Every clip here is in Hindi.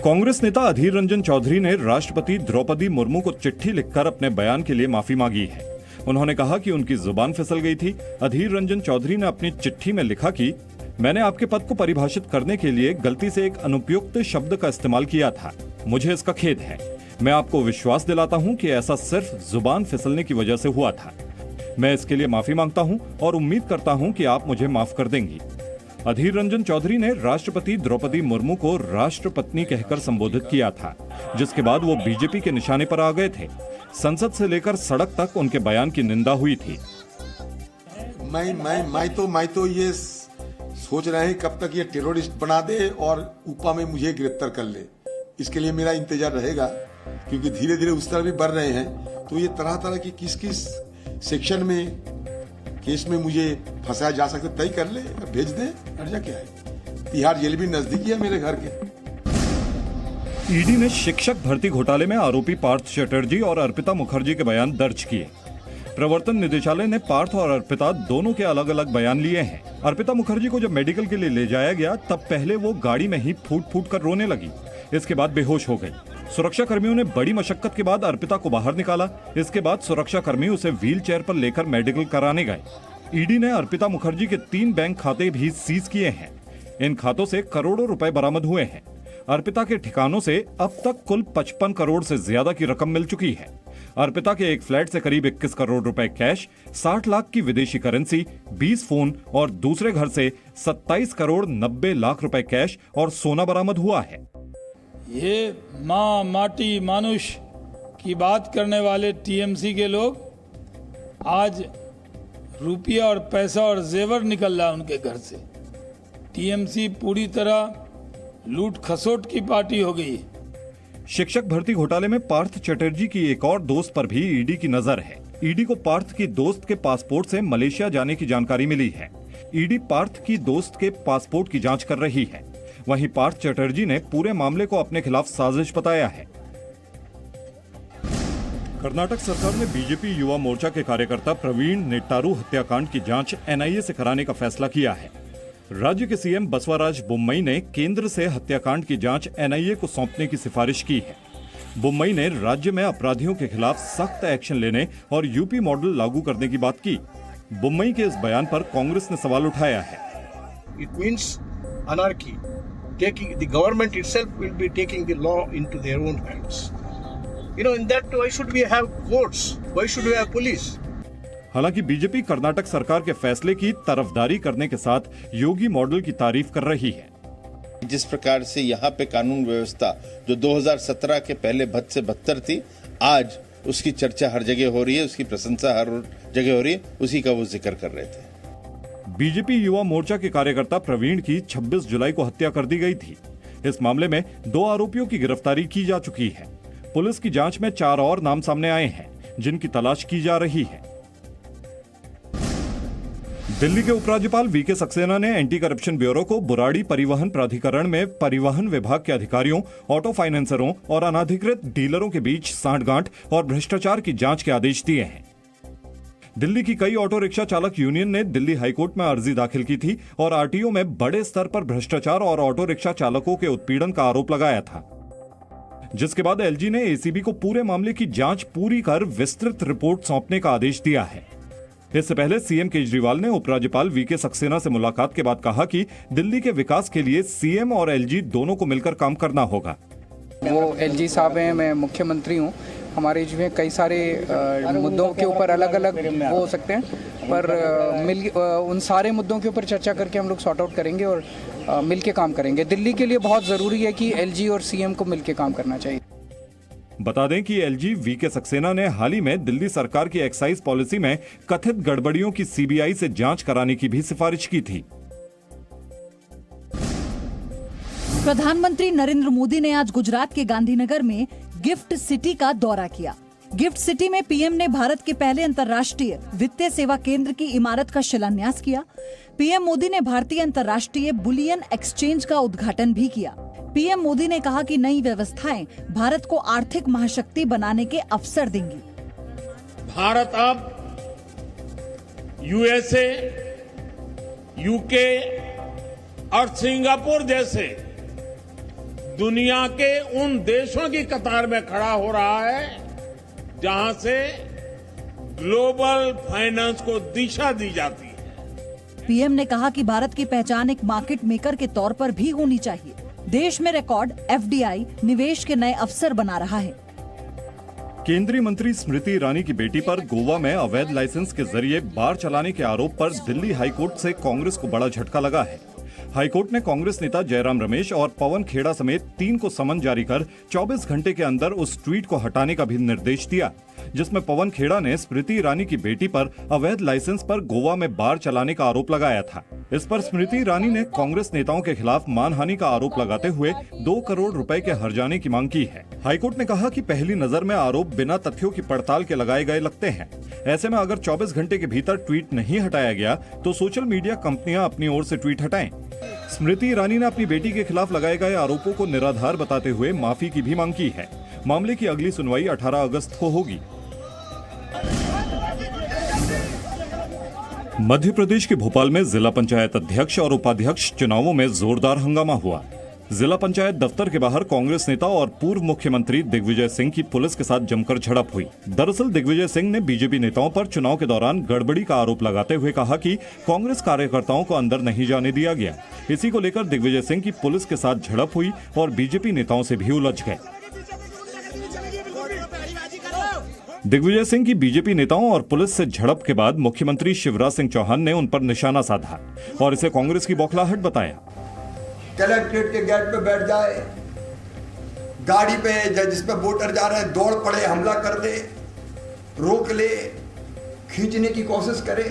कांग्रेस नेता अधीर रंजन चौधरी ने राष्ट्रपति द्रौपदी मुर्मू को चिट्ठी लिखकर अपने बयान के लिए माफी मांगी है। उन्होंने कहा कि उनकी जुबान फिसल गई थी। अधीर रंजन चौधरी ने अपनी चिट्ठी में लिखा कि मैंने आपके पद को परिभाषित करने के लिए गलती से एक अनुपयुक्त शब्द का इस्तेमाल किया था। मुझे इसका खेद है। मैं आपको विश्वास दिलाता हूं कि ऐसा सिर्फ जुबान फिसलने की वजह से हुआ था। मैं इसके लिए माफी मांगता हूं और उम्मीद करता हूं कि आप मुझे माफ कर देंगी। अधीर रंजन चौधरी ने राष्ट्रपति द्रौपदी मुर्मू को राष्ट्रपत्नी कहकर संबोधित किया था, जिसके बाद वो बीजेपी के निशाने पर आ गए थे। संसद से लेकर सड़क तक उनके बयान की निंदा हुई थी। मैं तो ये सोच रहे हैं कब तक ये टेररिस्ट बना दे और ऊपा में मुझे गिरफ्तार कर ले। इसके लिए मेरा इंतजार रहेगा, क्योंकि धीरे धीरे उस तरह भी बढ़ रहे हैं। तो ये तरह तरह की किस किस सेक्शन में केस में मुझे फंसाया जा सकता तय कर ले, भेज दे। अर्जा क्या है, तिहाड़ जेल भी नजदीकी है मेरे घर के। ईडी ने शिक्षक भर्ती घोटाले में आरोपी पार्थ चटर्जी और अर्पिता मुखर्जी के बयान दर्ज किए। प्रवर्तन निदेशालय ने पार्थ और अर्पिता दोनों के अलग अलग बयान लिए हैं। अर्पिता मुखर्जी को जब मेडिकल के लिए ले जाया गया तब पहले वो गाड़ी में ही फूट फूट कर रोने लगी। इसके बाद बेहोश हो गई। सुरक्षा कर्मियों ने बड़ी मशक्कत के बाद अर्पिता को बाहर निकाला। इसके बाद सुरक्षा कर्मी उसे व्हील चेयर पर लेकर मेडिकल कराने गए। ईडी ने अर्पिता मुखर्जी के 3 बैंक खाते भी सीज किए हैं। इन खातों से करोड़ों रुपए बरामद हुए हैं। अर्पिता के ठिकानों से अब तक कुल 55 करोड़ से ज्यादा की रकम मिल चुकी है। अर्पिता के एक फ्लैट से करीब 21 करोड़ रुपए कैश, 60 लाख की विदेशी करेंसी, 20 फोन और दूसरे घर से 27 करोड़ 90 लाख रुपए कैश और सोना बरामद हुआ है। ये माँ माटी मानुष की बात करने वाले टीएमसी के लोग आज रुपया और पैसा और जेवर निकल रहा है उनके घर से। टीएमसी पूरी तरह लूट खसोट की पार्टी हो गई। शिक्षक भर्ती घोटाले में पार्थ चटर्जी की एक और दोस्त पर भी ईडी की नजर है। ईडी को पार्थ की दोस्त के पासपोर्ट से मलेशिया जाने की जानकारी मिली है। ईडी पार्थ की दोस्त के पासपोर्ट की जांच कर रही है। वहीं पार्थ चटर्जी ने पूरे मामले को अपने खिलाफ साजिश बताया है। कर्नाटक सरकार ने बीजेपी युवा मोर्चा के कार्यकर्ता प्रवीण नेट्टारू हत्याकांड की जांच एनआईए से कराने का फैसला किया है। राज्य के सीएम बसवराज बोम्मई ने केंद्र से हत्याकांड की जांच एनआईए को सौंपने की सिफारिश की है। बोम्मई ने राज्य में अपराधियों के खिलाफ सख्त एक्शन लेने और यूपी मॉडल लागू करने की बात की। बोम्मई के इस बयान पर कांग्रेस ने सवाल उठाया है। It means anarchy. The government itself will be taking the law into their own hands. In that, why should we have courts? Why should we have police? हालांकि बीजेपी कर्नाटक सरकार के फैसले की तरफदारी करने के साथ योगी मॉडल की तारीफ कर रही है। जिस प्रकार से यहाँ पे कानून व्यवस्था जो 2017 के पहले बद से बदतर थी, आज उसकी चर्चा हर जगह हो रही है, उसकी प्रशंसा हर जगह हो रही है, उसी का वो जिक्र कर रहे थे। बीजेपी युवा मोर्चा के कार्यकर्ता प्रवीण की 26 जुलाई को हत्या कर दी गई थी। इस मामले में 2 आरोपियों की गिरफ्तारी की जा चुकी है। पुलिस की जांच में 4 और नाम सामने आए हैं, जिनकी तलाश की जा रही है। दिल्ली के उपराज्यपाल वीके सक्सेना ने एंटी करप्शन ब्यूरो को बुराड़ी परिवहन प्राधिकरण में परिवहन विभाग के अधिकारियों, ऑटो फाइनेंसरों और अनाधिकृत डीलरों के बीच सांठगांठ और भ्रष्टाचार की जांच के आदेश दिए हैं। दिल्ली की कई ऑटो रिक्शा चालक यूनियन ने दिल्ली हाईकोर्ट में अर्जी दाखिल की थी और आरटीओ में बड़े स्तर पर भ्रष्टाचार और ऑटो रिक्शा चालकों के उत्पीड़न का आरोप लगाया था, जिसके बाद एलजी ने एसीबी को पूरे मामले की जांच पूरी कर विस्तृत रिपोर्ट सौंपने का आदेश दिया है। इससे पहले सीएम केजरीवाल ने उपराज्यपाल वीके सक्सेना से मुलाकात के बाद कहा कि दिल्ली के विकास के लिए सीएम और एलजी दोनों को मिलकर काम करना होगा। वो एलजी साहब हैं, मैं मुख्यमंत्री हूँ। हमारे इसमें कई सारे मुद्दों के ऊपर अलग अलग वो हो सकते हैं, पर उन सारे मुद्दों के ऊपर चर्चा करके हम लोग सॉर्ट आउट करेंगे और मिल के काम करेंगे। दिल्ली के लिए बहुत ज़रूरी है कि एलजी और सीएम को मिल के काम करना चाहिए। बता दें कि एलजी वीके सक्सेना ने हाल ही में दिल्ली सरकार की एक्साइज पॉलिसी में कथित गड़बड़ियों की सीबीआई से जांच कराने की भी सिफारिश की थी। प्रधानमंत्री नरेंद्र मोदी ने आज गुजरात के गांधीनगर में गिफ्ट सिटी का दौरा किया। गिफ्ट सिटी में पीएम ने भारत के पहले अंतर्राष्ट्रीय वित्तीय सेवा केंद्र की इमारत का शिलान्यास किया। पीएम मोदी ने भारतीय अंतर्राष्ट्रीय बुलियन एक्सचेंज का उद्घाटन भी किया। पीएम मोदी ने कहा कि नई व्यवस्थाएं भारत को आर्थिक महाशक्ति बनाने के अवसर देंगी। भारत अब यूएसए, यूके और सिंगापुर जैसे दुनिया के उन देशों की कतार में खड़ा हो रहा है जहां से ग्लोबल फाइनेंस को दिशा दी जाती है। पीएम ने कहा कि भारत की पहचान एक मार्केट मेकर के तौर पर भी होनी चाहिए। देश में रिकॉर्ड एफडीआई निवेश के नए अवसर बना रहा है। केंद्रीय मंत्री स्मृति ईरानी की बेटी पर गोवा में अवैध लाइसेंस के जरिए बार चलाने के आरोप पर दिल्ली हाईकोर्ट से कांग्रेस को बड़ा झटका लगा है। हाईकोर्ट ने कांग्रेस नेता जयराम रमेश और पवन खेड़ा समेत 3 को समन जारी कर 24 घंटे के अंदर उस ट्वीट को हटाने का भी निर्देश दिया, जिसमें पवन खेड़ा ने स्मृति ईरानी की बेटी पर अवैध लाइसेंस पर गोवा में बार चलाने का आरोप लगाया था। इस पर स्मृति ईरानी ने कांग्रेस नेताओं के खिलाफ मानहानि का आरोप लगाते हुए 2 करोड़ रुपए के हर्जाने की मांग की है। हाईकोर्ट ने कहा कि पहली नजर में आरोप बिना तथ्यों की पड़ताल के लगाए गए लगते हैं। ऐसे में अगर 24 घंटे के भीतर ट्वीट नहीं हटाया गया तो सोशल मीडिया कंपनियां अपनी ओर से ट्वीट हटाएं। स्मृति ईरानी ने अपनी बेटी के खिलाफ लगाए गए आरोपों को निराधार बताते हुए माफी की भी मांग की है। मामले की अगली सुनवाई 18 अगस्त को होगी। मध्य प्रदेश के भोपाल में जिला पंचायत अध्यक्ष और उपाध्यक्ष चुनावों में जोरदार हंगामा हुआ। जिला पंचायत दफ्तर के बाहर कांग्रेस नेता और पूर्व मुख्यमंत्री दिग्विजय सिंह की पुलिस के साथ जमकर झड़प हुई। दरअसल दिग्विजय सिंह ने बीजेपी नेताओं पर चुनाव के दौरान गड़बड़ी का आरोप लगाते हुए कहा कि कांग्रेस कार्यकर्ताओं को अंदर नहीं जाने दिया गया। इसी को लेकर दिग्विजय सिंह की पुलिस के साथ झड़प हुई और बीजेपी नेताओं से भी उलझ गए। दिग्विजय सिंह की बीजेपी नेताओं और पुलिस से झड़प के बाद मुख्यमंत्री शिवराज सिंह चौहान ने उन पर निशाना साधा और इसे कांग्रेस की बौखलाहट बताया। कलेक्ट्रेट के गेट पे बैठ जाए, गाड़ी पे जिस पे वोटर जा रहे हैं दौड़ पड़े, हमला कर दे, रोक ले, खींचने की कोशिश करे।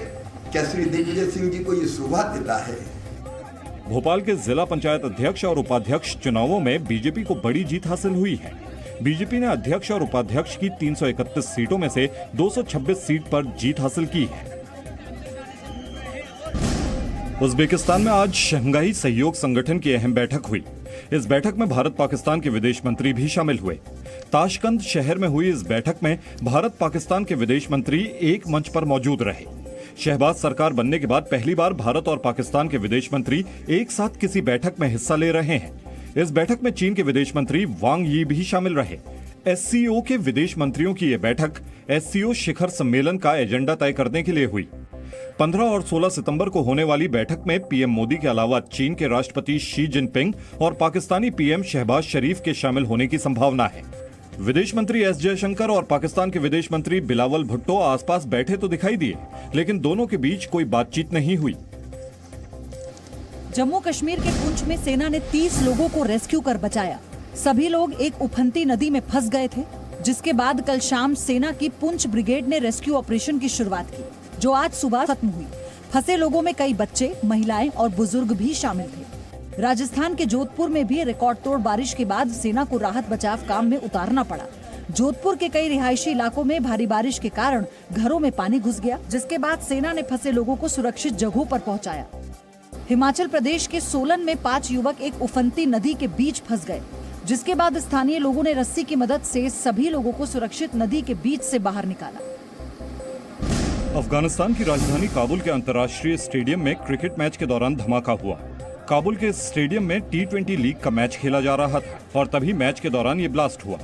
क्या श्री दिग्विजय सिंह जी को ये शोभा देता है? भोपाल के जिला पंचायत अध्यक्ष और उपाध्यक्ष चुनावों में बीजेपी को बड़ी जीत हासिल हुई है। बीजेपी ने अध्यक्ष और उपाध्यक्ष की 331 सीटों में से 226 सीट पर जीत हासिल की है। उज्बेकिस्तान में आज शंघाई सहयोग संगठन की अहम बैठक हुई। इस बैठक में भारत पाकिस्तान के विदेश मंत्री भी शामिल हुए। ताशकंद शहर में हुई इस बैठक में भारत पाकिस्तान के विदेश मंत्री एक मंच पर मौजूद रहे। शहबाज सरकार बनने के बाद पहली बार भारत और पाकिस्तान के विदेश मंत्री एक साथ किसी बैठक में हिस्सा ले रहे हैं। इस बैठक में चीन के विदेश मंत्री वांग यी भी शामिल रहे। एससीओ के विदेश मंत्रियों की यह बैठक एससीओ शिखर सम्मेलन का एजेंडा तय करने के लिए हुई। 15 और 16 सितंबर को होने वाली बैठक में पीएम मोदी के अलावा चीन के राष्ट्रपति शी जिनपिंग और पाकिस्तानी पीएम शहबाज शरीफ के शामिल होने की संभावना है। विदेश मंत्री एस जयशंकर और पाकिस्तान के विदेश मंत्री बिलावल भुट्टो आसपास बैठे तो दिखाई दिए, लेकिन दोनों के बीच कोई बातचीत नहीं हुई। जम्मू कश्मीर के पुंछ में सेना ने 30 लोगों को रेस्क्यू कर बचाया। सभी लोग एक उफनती नदी में फंस गए थे, जिसके बाद कल शाम सेना की पुंछ ब्रिगेड ने रेस्क्यू ऑपरेशन की शुरुआत की, जो आज सुबह खत्म हुई। फंसे लोगों में कई बच्चे, महिलाएं और बुजुर्ग भी शामिल थे। राजस्थान के जोधपुर में भी रिकॉर्ड तोड़ बारिश के बाद सेना को राहत बचाव काम में उतारना पड़ा। जोधपुर के कई रिहायशी इलाकों में भारी बारिश के कारण घरों में पानी घुस गया, जिसके बाद सेना ने फंसे लोगों को सुरक्षित जगहों पर पहुंचाया। हिमाचल प्रदेश के सोलन में 5 युवक एक उफनती नदी के बीच फंस गए, जिसके बाद स्थानीय लोगों ने रस्सी की मदद से सभी लोगों को सुरक्षित नदी के बीच से बाहर निकाला। अफगानिस्तान की राजधानी काबुल के अंतर्राष्ट्रीय स्टेडियम में क्रिकेट मैच के दौरान धमाका हुआ। काबुल के स्टेडियम में T20 लीग का मैच खेला जा रहा था और तभी मैच के दौरान ये ब्लास्ट हुआ।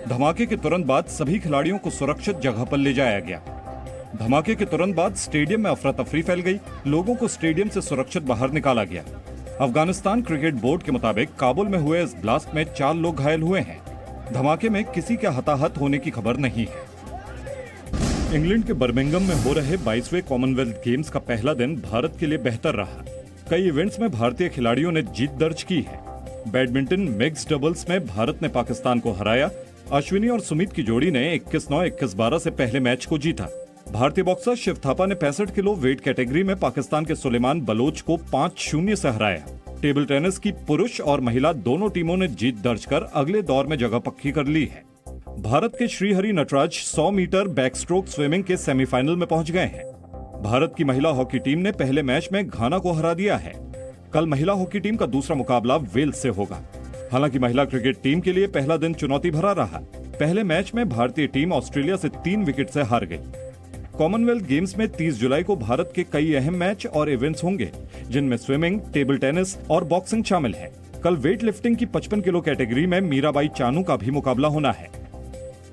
धमाके के तुरंत बाद सभी खिलाड़ियों को सुरक्षित जगह पर ले जाया गया। धमाके के तुरंत बाद स्टेडियम में अफरा तफरी फैल गई, लोगों को स्टेडियम से सुरक्षित बाहर निकाला गया। अफगानिस्तान क्रिकेट बोर्ड के मुताबिक काबुल में हुए इस ब्लास्ट में 4 लोग घायल हुए हैं। धमाके में किसी के हताहत होने की खबर नहीं है। इंग्लैंड के बर्मिंघम में हो रहे 22वें कॉमनवेल्थ गेम्स का पहला दिन भारत के लिए बेहतर रहा। कई इवेंट्स में भारतीय खिलाड़ियों ने जीत दर्ज की है। बैडमिंटन मिक्स्ड डबल्स में भारत ने पाकिस्तान को हराया। अश्विनी और सुमित की जोड़ी ने 21-9, 21-12 से पहले मैच को जीता। भारतीय बॉक्सर शिव थापा ने 65 किलो वेट कैटेगरी में पाकिस्तान के सुलेमान बलोच को 5-0 से हराया। टेबल टेनिस की पुरुष और महिला दोनों टीमों ने जीत दर्ज कर अगले दौर में जगह पक्की कर ली है। भारत के Srihari Nataraj 100 metre backstroke swimming के सेमीफाइनल में पहुंच गए हैं। भारत की महिला हॉकी टीम ने पहले मैच में घाना को हरा दिया है। कल महिला हॉकी टीम का दूसरा मुकाबला वेल्स से होगा। हालांकि महिला क्रिकेट टीम के लिए पहला दिन चुनौती भरा रहा। पहले मैच में भारतीय टीम ऑस्ट्रेलिया से 3 विकेट से हार गई। कॉमनवेल्थ गेम्स में 30 जुलाई को भारत के कई अहम मैच और इवेंट्स होंगे, जिनमें स्विमिंग, टेबल टेनिस और बॉक्सिंग शामिल है। कल वेट लिफ्टिंग की 55 किलो कैटेगरी में मीराबाई चानू का भी मुकाबला होना है।